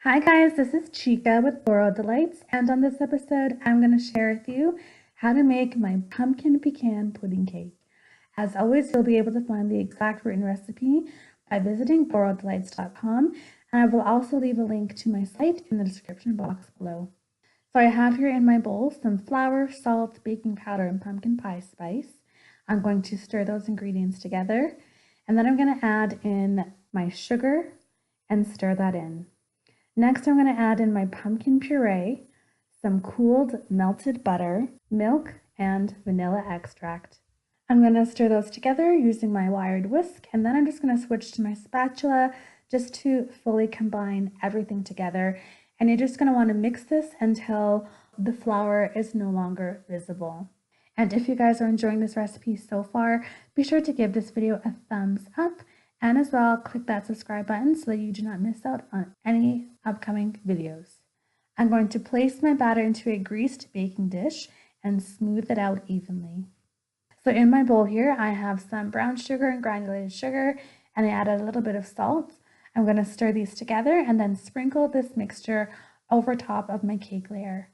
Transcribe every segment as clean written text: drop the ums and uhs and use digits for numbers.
Hi guys, this is Chika with Floral Delights, and on this episode I'm going to share with you how to make my pumpkin pecan pudding cake. As always, you'll be able to find the exact written recipe by visiting floraldelights.com, and I will also leave a link to my site in the description box below. So I have here in my bowl some flour, salt, baking powder, and pumpkin pie spice. I'm going to stir those ingredients together, and then I'm going to add in my sugar and stir that in. Next, I'm going to add in my pumpkin puree, some cooled melted butter, milk, and vanilla extract. I'm going to stir those together using my wired whisk, and then I'm just going to switch to my spatula just to fully combine everything together. And you're just going to want to mix this until the flour is no longer visible. And if you guys are enjoying this recipe so far, be sure to give this video a thumbs up. And as well, click that subscribe button so that you do not miss out on any upcoming videos. I'm going to place my batter into a greased baking dish and smooth it out evenly. So in my bowl here, I have some brown sugar and granulated sugar, and I added a little bit of salt. I'm going to stir these together and then sprinkle this mixture over top of my cake layer.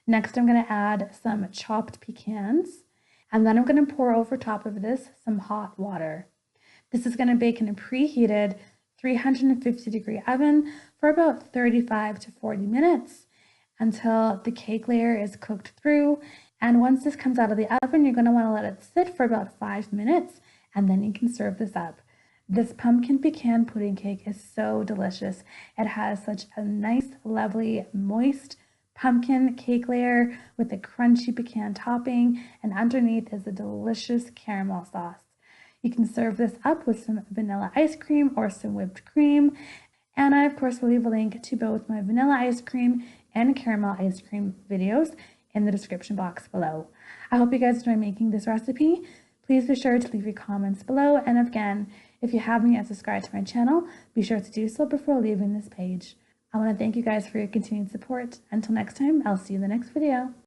Next, I'm going to add some chopped pecans, and then I'm going to pour over top of this some hot water. This is going to bake in a preheated 350-degree oven for about 35 to 40 minutes until the cake layer is cooked through. And once this comes out of the oven, you're going to want to let it sit for about 5 minutes, and then you can serve this up. This pumpkin pecan pudding cake is so delicious. It has such a nice, lovely, moist pumpkin cake layer with a crunchy pecan topping, and underneath is a delicious caramel sauce. You can serve this up with some vanilla ice cream or some whipped cream. And I, of course, will leave a link to both my vanilla ice cream and caramel ice cream videos in the description box below. I hope you guys enjoy making this recipe. Please be sure to leave your comments below. And again, if you haven't yet subscribed to my channel, be sure to do so before leaving this page. I want to thank you guys for your continued support. Until next time, I'll see you in the next video.